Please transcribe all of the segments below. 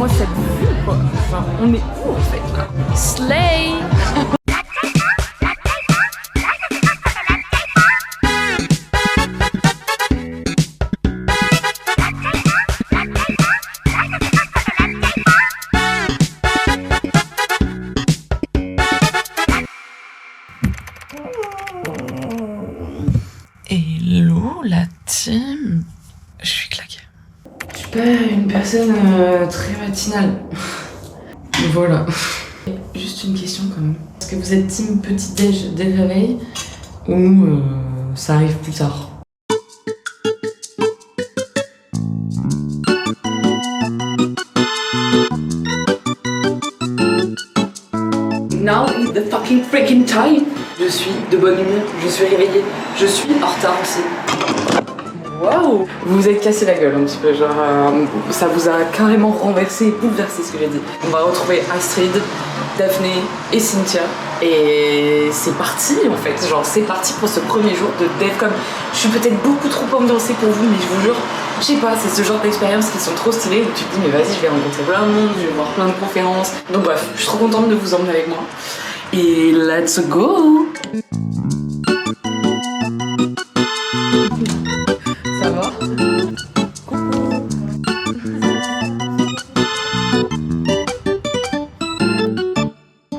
cette vue, quoi. Enfin, on est où en fait là? Slay. Hello la team. Je suis claquée. Je suis pas une personne très matinale. Voilà. Juste une question quand même. Est-ce que vous êtes team petit-déj dès le réveil ou ça arrive plus tard? Now is the fucking freaking time. Je suis de bonne humeur, je suis réveillée, je suis en retard aussi. Waouh! Vous vous êtes cassé la gueule un petit peu, genre ça vous a carrément renversé, bouleversé ce que j'ai dit. On va retrouver Astrid, Daphné et Cynthia. Et c'est parti en fait, genre c'est parti pour ce premier jour de DevCom. Je suis peut-être beaucoup trop ambiancée pour vous, mais je vous jure, je sais pas, c'est ce genre d'expériences qui sont trop stylées où tu te dis mais vas-y, je vais rencontrer plein de monde, je vais voir plein de conférences. Donc bref, je suis trop contente de vous emmener avec moi. Et let's go! Ça va?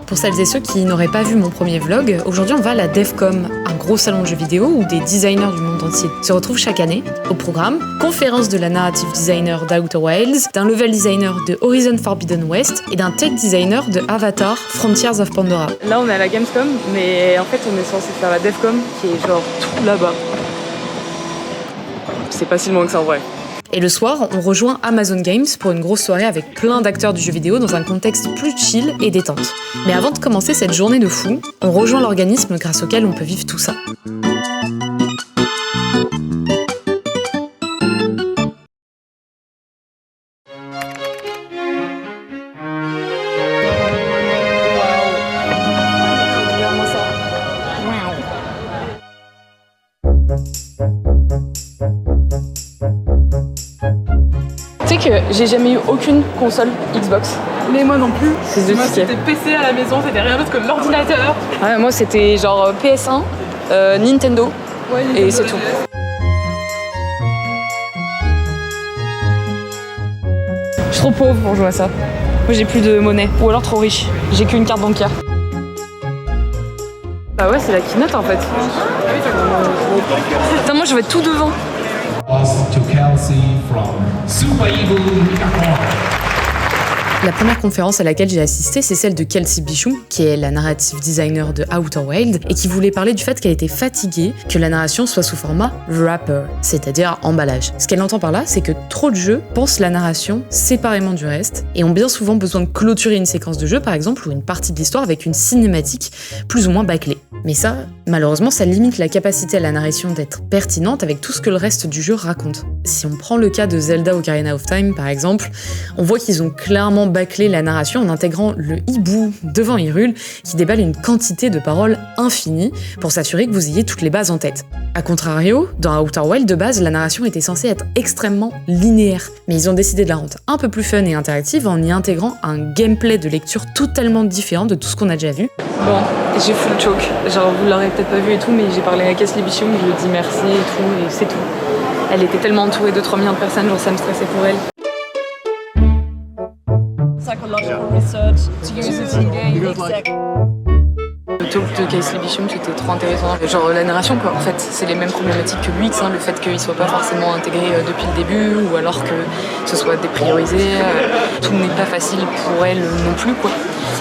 Pour celles et ceux qui n'auraient pas vu mon premier vlog, aujourd'hui on va à la DevCom, un gros salon de jeux vidéo où des designers du monde entier se retrouvent chaque année. Au programme, conférence de la narrative designer d'Outer Wilds, d'un level designer de Horizon Forbidden West et d'un tech designer de Avatar Frontiers of Pandora. Là on est à la Gamescom, mais en fait on est censé faire la DevCom qui est genre tout là-bas. C'est pas si loin que ça en vrai. Et le soir, on rejoint Amazon Games pour une grosse soirée avec plein d'acteurs du jeu vidéo dans un contexte plus chill et détente. Mais avant de commencer cette journée de fou, on rejoint l'organisme grâce auquel on peut vivre tout ça. Tu sais que j'ai jamais eu aucune console Xbox. Mais moi non plus. C'est Moi c'était PC à la maison, c'était rien d'autre que l'ordinateur. Ouais, moi c'était genre PS1, Nintendo, Ouais, et c'est tout. Je suis trop pauvre pour jouer à ça. Moi j'ai plus de monnaie, ou alors trop riche. J'ai qu'une carte bancaire. Bah ouais, c'est la keynote en fait. Putain, moi je vais être tout devant. To Kelsey from Super Eagle Unicorn. La première conférence à laquelle j'ai assisté, c'est celle de Kelsey Bichou, qui est la narrative designer de Outer Wilds, et qui voulait parler du fait qu'elle était fatiguée que la narration soit sous format wrapper, c'est-à-dire emballage. Ce qu'elle entend par là, c'est que trop de jeux pensent la narration séparément du reste, et ont bien souvent besoin de clôturer une séquence de jeu, par exemple, ou une partie de l'histoire avec une cinématique plus ou moins bâclée. Mais ça, malheureusement, ça limite la capacité à la narration d'être pertinente avec tout ce que le reste du jeu raconte. Si on prend le cas de Zelda Ocarina of Time, par exemple, on voit qu'ils ont clairement bâclé la narration en intégrant le hibou devant Hyrule, qui déballe une quantité de paroles infinie pour s'assurer que vous ayez toutes les bases en tête. A contrario, dans Outer Wilds, de base, la narration était censée être extrêmement linéaire, mais ils ont décidé de la rendre un peu plus fun et interactive en y intégrant un gameplay de lecture totalement différent de tout ce qu'on a déjà vu. Bon, j'ai full choke. Genre, vous l'aurez peut-être pas vu et tout, mais j'ai parlé à Kelsey Bichou, je lui ai dit merci et tout, et c'est tout. Elle était tellement entourée de 3 millions de personnes, genre ça me stressait pour elle. Psychological research to use it in game. Exactly. Le talk de Kelsey Bichou, c'était trop intéressant. Genre la narration quoi, en fait, c'est les mêmes problématiques que l'UX, hein, le fait qu'il soit pas forcément intégré depuis le début, ou alors que ce soit dépriorisé, tout n'est pas facile pour elle non plus quoi.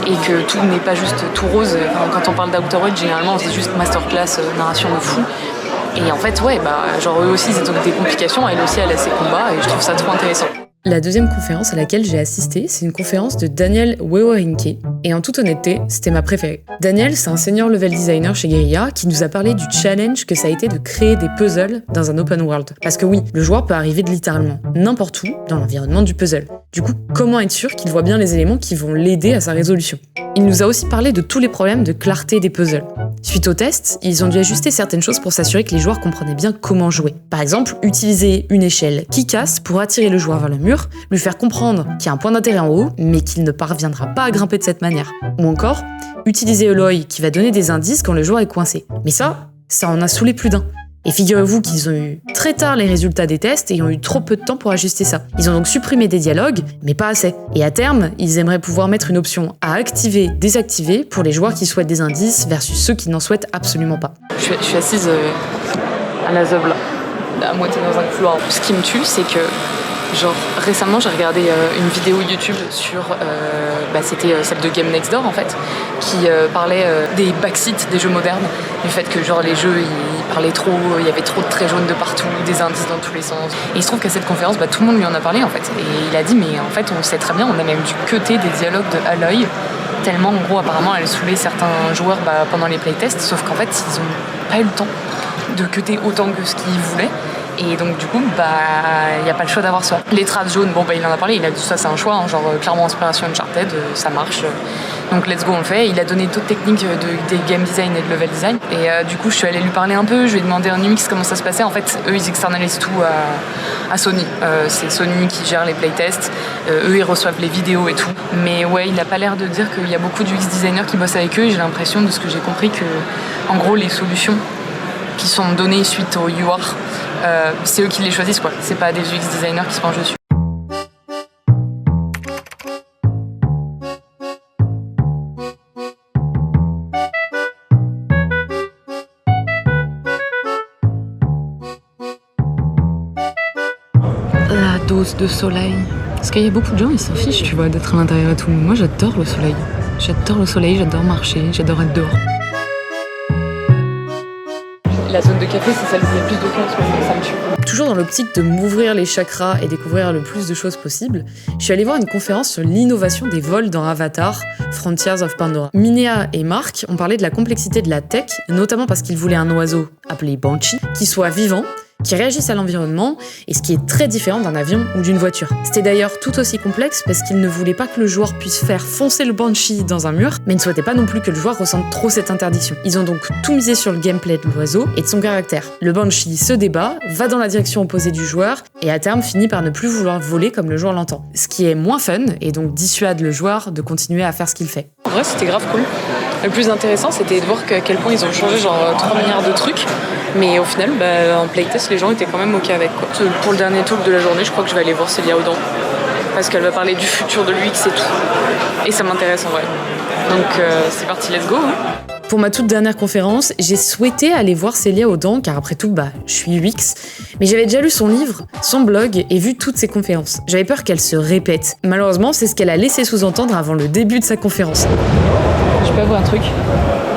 Et que tout n'est pas juste tout rose. Enfin, quand on parle d'Outer Wilds, généralement c'est juste masterclass, narration de fou. Et en fait, ouais, bah, genre eux aussi, ils ont des complications, elle aussi, elle a ses combats, et je trouve ça trop intéressant. La deuxième conférence à laquelle j'ai assisté, c'est une conférence de Daniel Wewarinke, et en toute honnêteté, c'était ma préférée. Daniel, c'est un senior level designer chez Guerrilla qui nous a parlé du challenge que ça a été de créer des puzzles dans un open world. Parce que oui, le joueur peut arriver de littéralement n'importe où dans l'environnement du puzzle. Du coup, comment être sûr qu'il voit bien les éléments qui vont l'aider à sa résolution? Il nous a aussi parlé de tous les problèmes de clarté des puzzles. Suite au test, ils ont dû ajuster certaines choses pour s'assurer que les joueurs comprenaient bien comment jouer. Par exemple, utiliser une échelle qui casse pour attirer le joueur vers le mur, lui faire comprendre qu'il y a un point d'intérêt en haut, mais qu'il ne parviendra pas à grimper de cette manière. Ou encore, utiliser Aloy qui va donner des indices quand le joueur est coincé. Mais ça en a saoulé plus d'un. Et figurez-vous qu'ils ont eu très tard les résultats des tests et ont eu trop peu de temps pour ajuster ça. Ils ont donc supprimé des dialogues, mais pas assez. Et à terme, ils aimeraient pouvoir mettre une option à activer, désactiver pour les joueurs qui souhaitent des indices versus ceux qui n'en souhaitent absolument pas. Je suis assise à la zeub là, à moitié dans un couloir. Ce qui me tue, c'est que genre récemment j'ai regardé une vidéo YouTube sur c'était celle de Game Next Door en fait, qui parlait des backseats des jeux modernes, du fait que genre les jeux ils parlaient trop, il y avait trop de traits jaunes de partout, des indices dans tous les sens. Et il se trouve qu'à cette conférence tout le monde lui en a parlé en fait, et il a dit mais en fait on sait très bien, on a même dû cutter des dialogues de Aloy tellement en gros apparemment elle saoulait certains joueurs pendant les playtests, sauf qu'en fait ils ont pas eu le temps de cutter autant que ce qu'ils voulaient. Et donc du coup, il n'y a pas le choix d'avoir ça. Les traces jaunes, il en a parlé, il a dit ça c'est un choix, hein, genre clairement inspiration Uncharted, ça marche. Donc let's go, on le fait. Il a donné d'autres techniques des game design et de level design. Et du coup, je suis allée lui parler un peu, je lui ai demandé en UX comment ça se passait. En fait, eux, ils externalisent tout à Sony. C'est Sony qui gère les playtests, eux, ils reçoivent les vidéos et tout. Mais ouais, il n'a pas l'air de dire qu'il y a beaucoup d'UX designers qui bossent avec eux. Et j'ai l'impression, de ce que j'ai compris, que en gros, les solutions qui sont données suite au UR, c'est eux qui les choisissent quoi, c'est pas des UX designers qui se penchent dessus. La dose de soleil. Parce qu'il y a beaucoup de gens, ils s'en fichent, tu vois, d'être à l'intérieur et tout. Moi j'adore le soleil. J'adore marcher, j'adore être dehors. La zone de café, c'est celle où il y a plus de gens en ce moment, ça me tue. Toujours dans l'optique de m'ouvrir les chakras et découvrir le plus de choses possible, je suis allée voir une conférence sur l'innovation des vols dans Avatar, Frontiers of Pandora. Minea et Mark ont parlé de la complexité de la tech, notamment parce qu'ils voulaient un oiseau appelé Banshee, qui soit vivant, qui réagissent à l'environnement, et ce qui est très différent d'un avion ou d'une voiture. C'était d'ailleurs tout aussi complexe parce qu'ils ne voulaient pas que le joueur puisse faire foncer le Banshee dans un mur, mais ne souhaitaient pas non plus que le joueur ressente trop cette interdiction. Ils ont donc tout misé sur le gameplay de l'oiseau et de son caractère. Le Banshee se débat, va dans la direction opposée du joueur, et à terme finit par ne plus vouloir voler comme le joueur l'entend. Ce qui est moins fun, et donc dissuade le joueur de continuer à faire ce qu'il fait. En vrai, c'était grave cool. Le plus intéressant, c'était de voir à quel point ils ont changé genre 3 milliards de trucs. Mais au final, en playtest, les gens étaient quand même ok avec quoi. Pour le dernier talk de la journée, je crois que je vais aller voir Célia Audan. Parce qu'elle va parler du futur de l'UX et tout. Et ça m'intéresse en vrai. Donc c'est parti, let's go. Hein. Pour ma toute dernière conférence, j'ai souhaité aller voir Célia Audan, car après tout, je suis UX, mais j'avais déjà lu son livre, son blog et vu toutes ses conférences. J'avais peur qu'elle se répète. Malheureusement, c'est ce qu'elle a laissé sous-entendre avant le début de sa conférence. Je peux avouer un truc,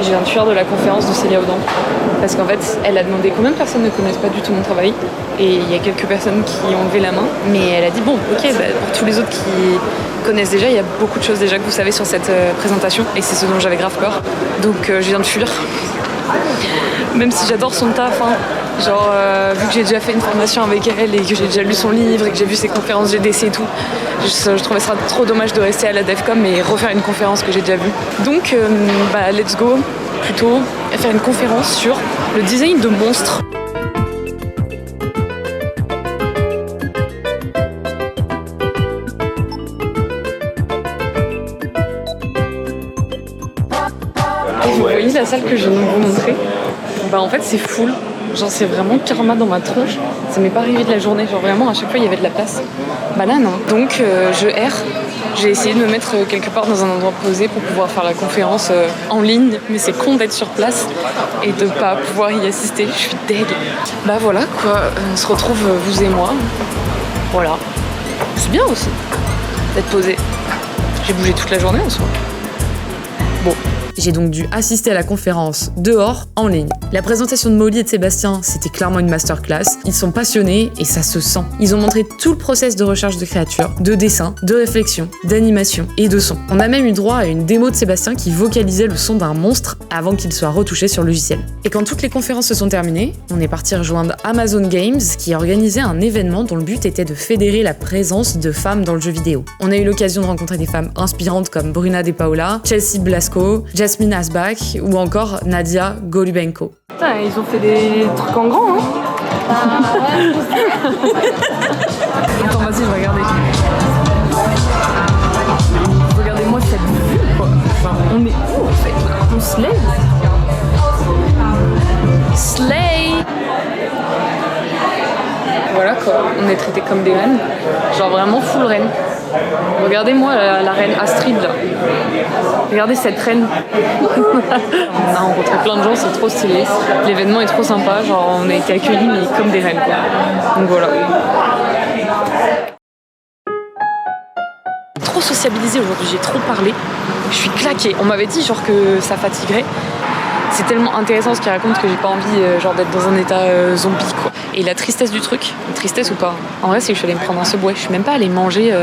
j'ai un tueur de la conférence de Célia Audan, parce qu'en fait, elle a demandé combien de personnes ne connaissent pas du tout mon travail, et il y a quelques personnes qui ont levé la main, mais elle a dit bon, ok, pour tous les autres qui connaissent déjà, il y a beaucoup de choses déjà que vous savez sur cette présentation, et c'est ce dont j'avais grave peur, donc je viens de fuir. Même si j'adore son taf, hein. Genre vu que j'ai déjà fait une formation avec elle et que j'ai déjà lu son livre et que j'ai vu ses conférences GDC et tout, je trouvais ça trop dommage de rester à la DevCom et refaire une conférence que j'ai déjà vue. Donc let's go plutôt faire une conférence sur le design de monstres. Et vous voyez la salle que je viens de vous montrer ? En fait c'est full. Genre c'est vraiment karma dans ma tronche. Ça m'est pas arrivé de la journée. Genre vraiment à chaque fois il y avait de la place. Là non. Donc je erre. J'ai essayé de me mettre quelque part dans un endroit posé pour pouvoir faire la conférence en ligne. Mais c'est con d'être sur place et de pas pouvoir y assister. Je suis deg. Voilà quoi. On se retrouve vous et moi. Voilà. C'est bien aussi d'être posé. J'ai bougé toute la journée en soi. Bon. J'ai donc dû assister à la conférence dehors, en ligne. La présentation de Molly et de Sébastien, c'était clairement une masterclass. Ils sont passionnés et ça se sent. Ils ont montré tout le process de recherche de créatures, de dessin, de réflexion, d'animation et de son. On a même eu droit à une démo de Sébastien qui vocalisait le son d'un monstre avant qu'il soit retouché sur le logiciel. Et quand toutes les conférences se sont terminées, on est parti rejoindre Amazon Games qui organisait un événement dont le but était de fédérer la présence de femmes dans le jeu vidéo. On a eu l'occasion de rencontrer des femmes inspirantes comme Bruna De Paula, Chelsea Blasco, Jasmine Asbach ou encore Nadia Golubenko. Putain, ils ont fait des trucs en grand, hein. Attends, vas-y, je vais regarder. Regardez-moi cette vue, quoi. Enfin, on est où, en fait? On se lève. Slay! Voilà, quoi. On est traités comme des reines. Genre vraiment full reine. Regardez-moi la reine Astrid, là. Regardez cette reine. On a rencontré plein de gens, c'est trop stylé. L'événement est trop sympa, genre on a été accueillis mais comme des reines, quoi. Donc voilà. Trop sociabilisé aujourd'hui, j'ai trop parlé. Je suis claquée. On m'avait dit genre que ça fatiguerait. C'est tellement intéressant ce qu'il raconte que j'ai pas envie genre d'être dans un état zombie, quoi. Et la tristesse du truc, tristesse ou pas, en vrai c'est que je suis allée me prendre un Subway. Je suis même pas allée manger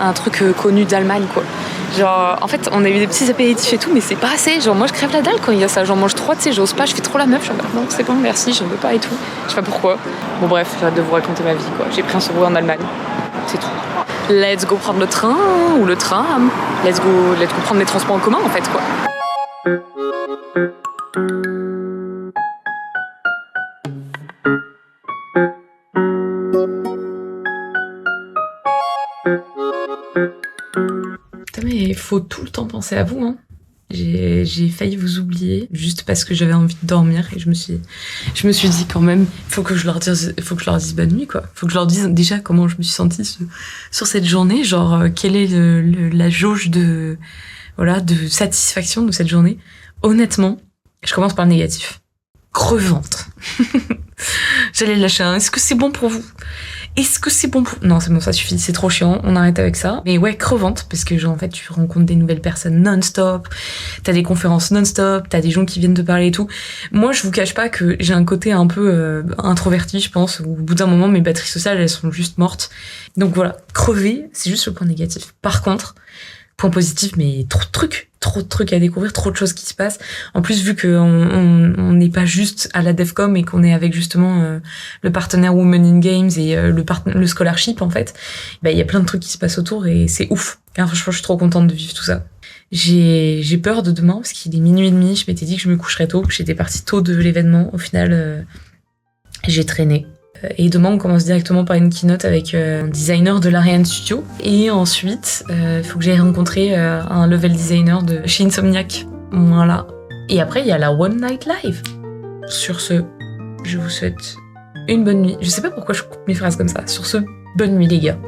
un truc connu d'Allemagne, quoi. Genre en fait on a eu des petits apéritifs et tout mais c'est pas assez. Genre moi je crève la dalle quand il y a ça. J'en mange 3, tu sais, j'ose pas, je fais trop la meuf. Je suis en mode non c'est bon merci, j'en veux pas et tout. Je sais pas pourquoi. Bon bref, j'arrête de vous raconter ma vie, quoi. J'ai pris un Subway en Allemagne. C'est tout. Let's go prendre le train ou le tram. Let's go prendre les transports en commun en fait, quoi. Putain mais il faut tout le temps penser à vous, hein. J'ai failli vous oublier juste parce que j'avais envie de dormir et je me suis dit quand même faut que je leur dise bonne nuit, quoi. Faut que je leur dise déjà comment je me suis sentie sur cette journée, genre quelle est la jauge de satisfaction de cette journée. Honnêtement, je commence par le négatif. Crevante. J'allais lâcher un. Est-ce que c'est bon pour vous? Est-ce que c'est bon pour... Non, c'est bon, ça suffit, c'est trop chiant, on arrête avec ça. Mais ouais, crevante, parce que genre en fait tu rencontres des nouvelles personnes non-stop, t'as des conférences non-stop, t'as des gens qui viennent te parler et tout. Moi, je vous cache pas que j'ai un côté un peu introverti, je pense, où au bout d'un moment, mes batteries sociales, elles sont juste mortes. Donc voilà, crever, c'est juste le point négatif. Par contre, point positif, mais trop de trucs à découvrir, trop de choses qui se passent. En plus, vu qu'on n'est pas juste à la DEFCOM et qu'on est avec justement le partenaire Women in Games et le scholarship, en fait, bah il y a plein de trucs qui se passent autour et c'est ouf. Enfin, franchement, je suis trop contente de vivre tout ça. J'ai peur de demain parce qu'il est 00h30. Je m'étais dit que je me coucherais tôt. J'étais partie tôt de l'événement. Au final, j'ai traîné. Et demain, on commence directement par une keynote avec un designer de l'Ariane Studio. Et ensuite, il faut que j'aille rencontrer un level designer de chez Insomniac. Voilà. Et après, il y a la One Night Live. Sur ce, je vous souhaite une bonne nuit. Je sais pas pourquoi je coupe mes phrases comme ça. Sur ce, bonne nuit les gars.